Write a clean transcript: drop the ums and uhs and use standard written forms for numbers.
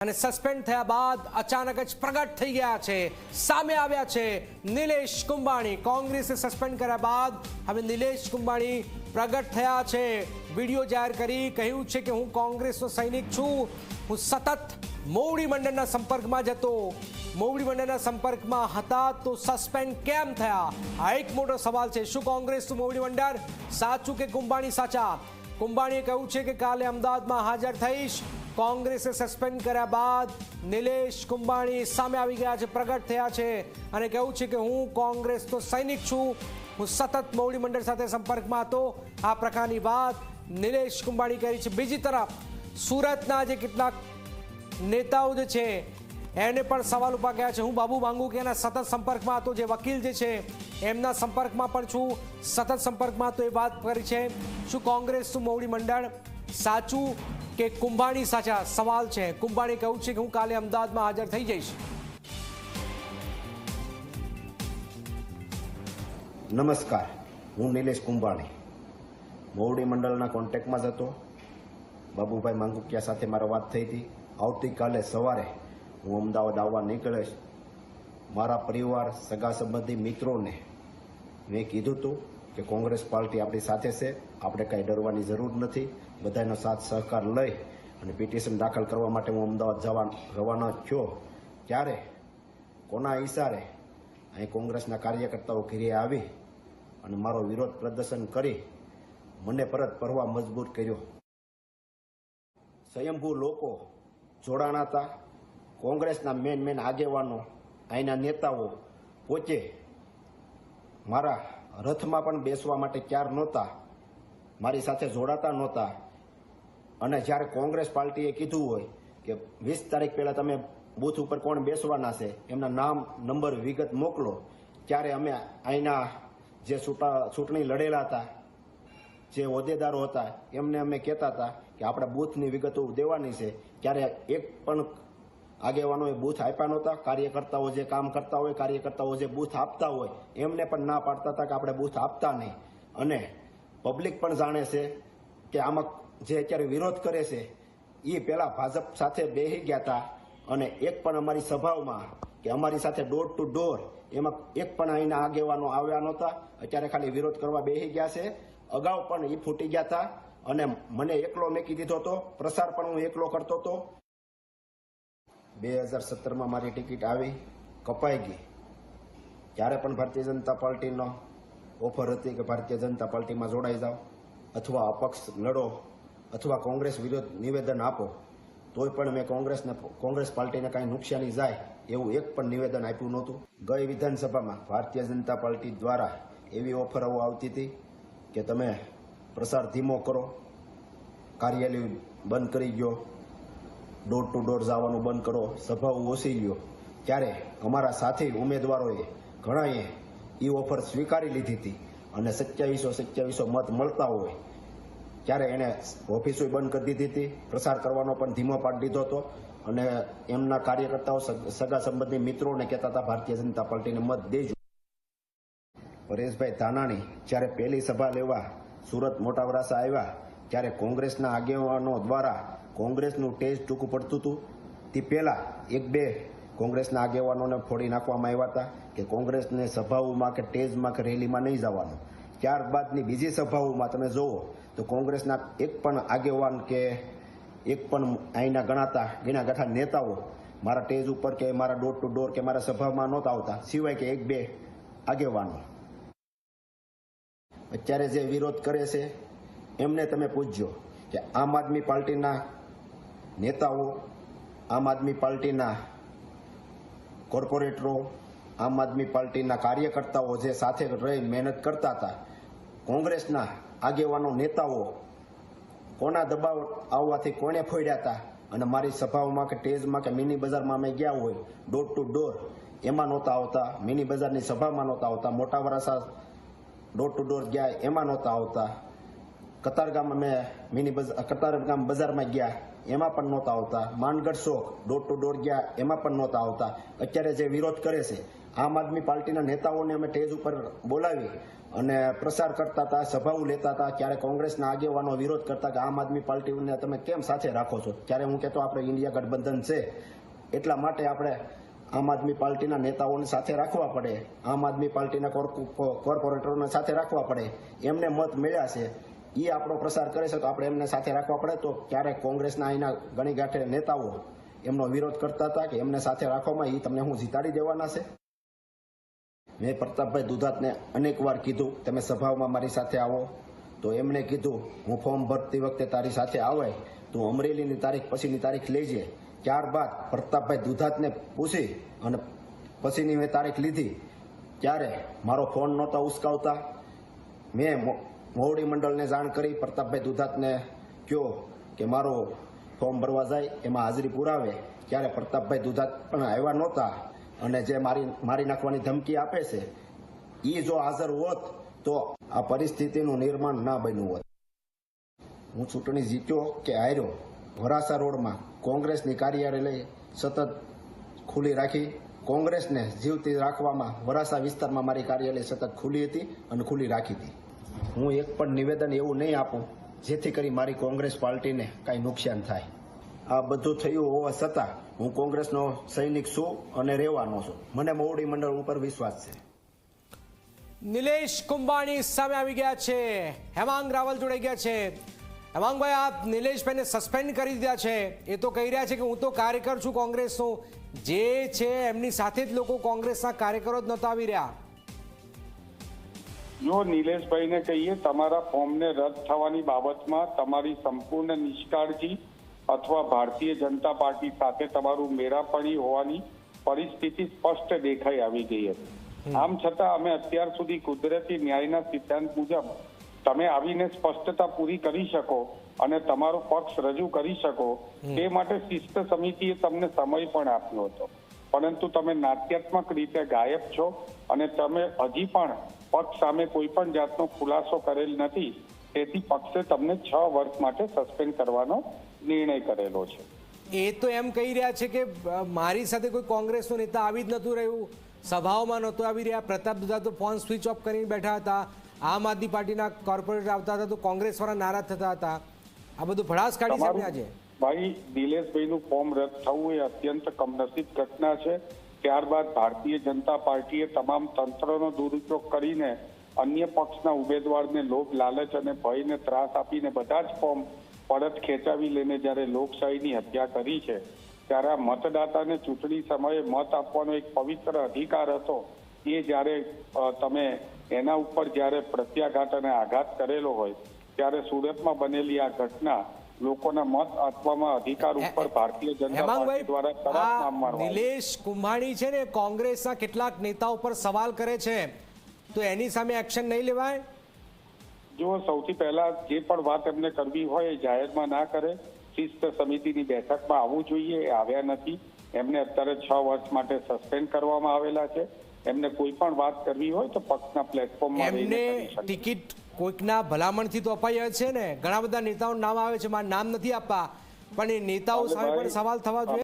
અને સસ્પેન્ડ થયા બાદ અચાનક જ પ્રગટ થઈ ગયા છે, સામે આવ્યા છે નિલેશ કુંભાણી। કોંગ્રેસે સસ્પેન્ડ કર્યા બાદ હવે નિલેશ કુંભાણી પ્રગટ થયા છે। વિડીયો જાહેર કરી કહ્યું છે કે હું કોંગ્રેસનો સૈનિક છું, હું સતત મોવડી મંડળના સંપર્કમાં જ હતો, મોવડી મંડળના સંપર્કમાં હતા તો સસ્પેન્ડ કેમ થયા? આ એક મોટો સવાલ છે। શું કોંગ્રેસનું મોવડી મંડળ સાચું કે કુંભાણી સાચા? કુંભાણીએ કહ્યું છે કે કાલે અમદાવાદમાં હાજર થઈશ। કોંગ્રેસે સસ્પેન્ડ કર્યા બાદ નિલેશ કુંભાણી સામે આવી ગયા છે, પ્રગટ થયા છે અને કહ્યું છે કે હું કોંગ્રેસનો સૈનિક છું, હું સતત મોવડી મંડળ સાથે સંપર્કમાં હતો। આ પ્રકારની વાત નિલેશ કુંભાણી કરી છે। બીજી તરફ સુરતના જે કેટલાક નેતાઓ જે છે એને પણ સવાલ ઉભા કર્યા છે। હું બાબુ માંગુકિયાના સતત સંપર્કમાં હતો, જે વકીલ જે છે એમના સંપર્કમાં પણ છું, સતત સંપર્કમાં હતો, એ વાત કરી છે। શું કોંગ્રેસનું મોવડી મંડળ સાચું કે કુંભાણી સાચા? સવાલ છે। કુંભાણી કહ્યું છે કે હું કાલે અમદાવાદમાં હાજર થઈ જઈશ। નમસ્કાર, હું નિલેશ કુંભાણી મોવડી મંડળના કોન્ટેક્ટમાં જ હતો। બાબુભાઈ માંગુકિયા સાથે મારી વાત થઈ હતી। આવતીકાલે સવારે હું અમદાવાદ આવવા નીકળીશ। મારા પરિવાર, સગા સંબંધી, મિત્રોને મેં કીધું હતું કે કોંગ્રેસ પાર્ટી આપણી સાથે છે, આપણે કાંઈ ડરવાની જરૂર નથી। બધાનો સાથ સહકાર લઈ અને પિટિશન દાખલ કરવા માટે હું અમદાવાદ રવાના થયો। ત્યારે કોના ઈશારે અહીં કોંગ્રેસના કાર્યકર્તાઓ ઘેરે આવી અને મારો વિરોધ પ્રદર્શન કરી મને પરત ફરવા મજબૂર કર્યો। સ્વયંભૂ લોકો જોડાણા હતા। કોંગ્રેસના મેન આગેવાનો, અહીંના નેતાઓ પોતે મારા રથમાં પણ બેસવા માટે તૈયાર નહોતા, મારી સાથે જોડાતા નહોતા। અને જ્યારે કોંગ્રેસ પાર્ટીએ કીધું હોય કે 20 તારીખ પહેલાં તમે બૂથ ઉપર કોણ બેસવાના છે, એમના નામ, નંબર, વિગત મોકલો, ત્યારે અમે અહીંના જે ચૂંટણી લડેલા હતા, જે હોદ્દેદારો હતા, એમને અમે કહેતા હતા કે આપણે બૂથની વિગતો દેવાની છે। ત્યારે એક પણ આગેવાનોએ બૂથ આપ્યા નહોતા। કાર્યકર્તાઓ જે કામ કરતા હોય, કાર્યકર્તાઓ જે બૂથ આપતા હોય, એમને પણ ના પાડતા હતા કે આપણે બૂથ આપતા નહીં। અને પબ્લિક પણ જાણે છે કે આમાં જે અત્યારે વિરોધ કરે છે એ પહેલાં ભાજપ સાથે બેસી ગયા હતા અને એક પણ અમારી સભાઓમાં કે અમારી સાથે ડોર ટુ ડોર એમાં એક પણ અહીંના આગેવાનો આવ્યા નહોતા। અત્યારે ખાલી વિરોધ કરવા બેસી ગયા છે। અગાઉ પણ એ ફૂટી ગયા હતા અને મને એકલો મેકી દીધો હતો, પ્રસાર પણ હું એકલો કરતો હતો। 2017માં મારી ટિકિટ આવી, કપાઈ ગઈ। ત્યારે પણ ભારતીય જનતા પાર્ટીનો ઓફર હતી કે ભારતીય જનતા પાર્ટીમાં જોડાઈ જાઓ અથવા અપક્ષ લડો અથવા કોંગ્રેસ વિરુદ્ધ નિવેદન આપો, તોય પણ મેં કોંગ્રેસ પાર્ટીને કાંઈ નુકસાની જાય એવું એક પણ નિવેદન આપ્યું નહોતું। ગઈ વિધાનસભામાં ભારતીય જનતા પાર્ટી દ્વારા એવી ઓફરો આવતી હતી કે તમે પ્રસાર ધીમો કરો, કાર્યાલય બંધ કરી ગયો, ડોર ટુ ડોર જવાનું બંધ કરો, સભાઓ ઓછી લ્યો। ત્યારે અમારા સાથી ઉમેદવારોએ ઘણાએ એ ઓફર સ્વીકારી લીધી હતી અને 2700 મત મળતા હોય ત્યારે એણે ઓફિસો બંધ કરી દીધી હતી, પ્રસાર કરવાનો પણ ધીમો પાડી દીધો હતો અને એમના કાર્યકર્તાઓ, સગા સંબંધી મિત્રોને કહેતા હતા ભારતીય જનતા પાર્ટીને મત દેજો। પરેશભાઈ ધાનાણી જ્યારે પહેલી સભા લેવા સુરત મોટા વરાસા આવ્યા ત્યારે કોંગ્રેસના આગેવાનો દ્વારા કોંગ્રેસનું ટેજ ટૂંકું પડતું હતું। તે પહેલાં 1-2 કોંગ્રેસના આગેવાનોને ફોડી નાખવામાં આવ્યા હતા કે કોંગ્રેસને સભાઓમાં કે ટેજમાં કે રેલીમાં નહીં જવાનું। ત્યારબાદની બીજી સભાઓમાં તમે જુઓ તો કોંગ્રેસના એક પણ આગેવાન કે એક પણ અહીંના ગણા ગાંઠા નેતાઓ મારા ટેજ ઉપર કે મારા ડોર ટુ ડોર કે મારા સભામાં નહોતા આવતા, સિવાય કે 1-2 આગેવાનો। અત્યારે જે વિરોધ કરે છે એમને તમે પૂછજો કે આમ આદમી પાર્ટીના નેતાઓ, આમ આદમી પાર્ટીના કોર્પોરેટરો, આમ આદમી પાર્ટીના કાર્યકર્તાઓ જે સાથે રહી મહેનત કરતા હતા, કોંગ્રેસના આગેવાનો, નેતાઓ કોના દબાવ આવવાથી કોને ફોડ્યા હતા અને મારી સભાઓમાં કે ટેજમાં કે મિની બજારમાં અમે ગયા હોય, ડોર ટુ ડોર એમાં નહોતા આવતા, મિની બજારની સભામાં નહોતા આવતા, મોટા વરાસા ડોર ટુ ડોર ગયા એમાં નહોતા આવતા, કતારગામ અમે કતારગામ બજારમાં ગયા એમાં પણ નહોતા આવતા, માનગઢ શોખ ડોર ટુ ડોર ગયા એમાં પણ નહોતા આવતા. અત્યારે જે વિરોધ કરે છે આમ આદમી પાર્ટીના નેતાઓને અમે સ્ટેજ ઉપર બોલાવી અને પ્રસાર કરતા હતા, સભાઓ લેતા હતા. ત્યારે કોંગ્રેસના આગેવાનો વિરોધ કરતા કે આમ આદમી પાર્ટીને તમે કેમ સાથે રાખો છો. ત્યારે હું કહેતો આપણે ઇન્ડિયા ગઠબંધન છે એટલા માટે આપણે આમ આદમી પાર્ટીના નેતાઓને સાથે રાખવા પડે, આમ આદમી પાર્ટીના કોર્પોરેટરોને સાથે રાખવા પડે. એમને મત મળ્યા છે, એ આપણો પ્રસાર કરે છે તો આપણે એમને સાથે રાખવા પડે. તો ક્યારેક કોંગ્રેસના અહીંના ગણી ગાંઠે નેતાઓ એમનો વિરોધ કરતા હતા કે એમને સાથે રાખવામાં એ તમને હું જીતાડી દેવાના છે. મેં પ્રતાપભાઈ દુધાતને અનેક વાર કીધું તમે સભાઓમાં મારી સાથે આવો, તો એમણે કીધું હું ફોર્મ ભરતી વખતે તારી સાથે આવે તું અમરેલીની તારીખ પછીની તારીખ લેજે. ત્યારબાદ પ્રતાપભાઈ દુધાતને પૂછી અને પછીની મેં તારીખ લીધી. ત્યારે મારો ફોન નહોતા ઉસકાવતા. મેં મોવડી મંડળને જાણ કરી, પ્રતાપભાઈ દુધાતને કહ્યો કે મારો ફોર્મ ભરવા જાય એમાં હાજરી પુરાવે. ત્યારે પ્રતાપભાઈ દુધાત પણ આવ્યા નહોતા અને જે મારી નાખવાની ધમકી આપે છે એ જો હાજર હોત તો આ પરિસ્થિતિનું નિર્માણ ના બન્યું હોત. હું ચૂંટણી જીત્યો કે હાર્યો, વરાસા રોડમાં કોંગ્રેસની કાર્યાલય સતત ખુલ્લી રાખી. કોંગ્રેસને જીવતી રાખવામાં વરાસા વિસ્તારમાં મારી કાર્યાલય સતત ખુલ્લી હતી અને ખુલ્લી રાખી હતી. હું એક પણ નિવેદન એવું નહીં આપું જેથી કરી મારી કોંગ્રેસ પાર્ટીને કાંઈ નુકસાન થાય. આ બધું થયું હોવા છતાં હું કોંગ્રેસનો સૈનિક છું અને રહેવાનો છું. મને મોવડી મંડળ ઉપર વિશ્વાસ છે. નિલેશ કુંભાણી સામે આવી ગયા છે, હેમાંગ રાવલ જોડાઈ ગયા છે. હેમાંગભાઈ, આપ નિલેશભાઈને સસ્પેન્ડ કરી દીધા છે. એ તો કહી રહ્યા છે કે હું તો કાર્યકર છું કોંગ્રેસનો. જે છે એમની સાથે જ લોકો કોંગ્રેસના કાર્યકરો જ નહોતા આવી રહ્યા. જો નિલેશભાઈને કહીએ તમારા ફોર્મને રદ થવાની બાબતમાં તમારી સંપૂર્ણ નિષ્કાળજી અથવા ભારતીય જનતા પાર્ટી સાથે તમારું મેળાપણી હોવાની પરિસ્થિતિ સ્પષ્ટ દેખાઈ આવી ગઈ હતી. આમ છતાં અમે અત્યાર સુધી કુદરતી ન્યાયના સિદ્ધાંત મુજબ તમે આવીને સ્પષ્ટતા પૂરી કરી શકો અને તમારો પક્ષ રજૂ કરી શકો તે માટે શિસ્ત સમિતિએ તમને સમય પણ આપ્યો હતો. પરંતુ તમે નાટ્યાત્મક રીતે ગાયબ છો અને તમે હજી પણ પક્ષ સામે કોઈ પણ જાતનો ખુલાસો કરેલ નથી. તેથી પક્ષે તમને 6 વર્ષ માટે સસ્પેન્ડ કરવાનો નિર્ણય કરેલો છે. એ તો એમ કહી રહ્યા છે કે મારી સાથે કોઈ કોંગ્રેસનો નેતા આવી જ નહોતું રહ્યું, સભાઓમાં નહોતું આવી રહ્યા. પ્રતાપ દુધાત તો ફોન સ્વિચ ઓફ કરીને બેઠા હતા. આમ આદમી પાર્ટીના કોર્પોરેટર આવતા હતા તો કોંગ્રેસવાળા નારાજ થતા હતા. આ બધું ભડાસ કાઢી છે આજે. ભાઈ, નિલેશભાઈનું ફોર્મ રદ થવું એ અત્યંત કમનસીબ ઘટના છે. ત્યારબાદ ભારતીય જનતા પાર્ટીએ તમામ તંત્રનો દુરુપયોગ કરીને અન્ય પક્ષના ઉમેદવારને લોભ, લાલચ અને ભયને ત્રાસ આપીને બધા જ ફોર્મ પરત ખેંચાવી લઈને જ્યારે લોકશાહીની હત્યા કરી છે. ત્યારે આ મતદાતાને ચૂંટણી સમયે મત આપવાનો એક પવિત્ર અધિકાર હતો, એ જ્યારે તમે એના ઉપર જ્યારે પ્રત્યાઘાત અને આઘાત કરેલો હોય ત્યારે સુરતમાં બનેલી આ ઘટના લોકોના મત આપવામાં અધિકાર ઉપર ભારતીય જનતા પાર્ટી દ્વારા તરત નામવાનું. નિલેશ કુંભાણી છે ને કોંગ્રેસના કેટલાક નેતાઓ પર સવાલ કરે છે, તો એની સામે એક્શન નહીં લેવાય? જો સૌથી પહેલા જે પણ વાત એમને કરવી હોય એ જાહેરમાં ના કરે. શિસ્ત સમિતિની બેઠકમાં આવવું જોઈએ, એ આવ્યા નથી. એમને અત્યારે 6 વર્ષ માટે સસ્પેન્ડ કરવામાં આવેલા છે. એમને કોઈ પણ વાત કરવી હોય તો પક્ષના પ્લેટફોર્મમાં એમને ટિકિટ કોઈકના ભલામણથી તો અપાઈ છે ને. ઘણા બધા નેતાઓનું નામ આવે છે, મારું નામ નથી આપવા, પણ એ નેતાઓ સામે પણ સવાલ થવા જોઈએ.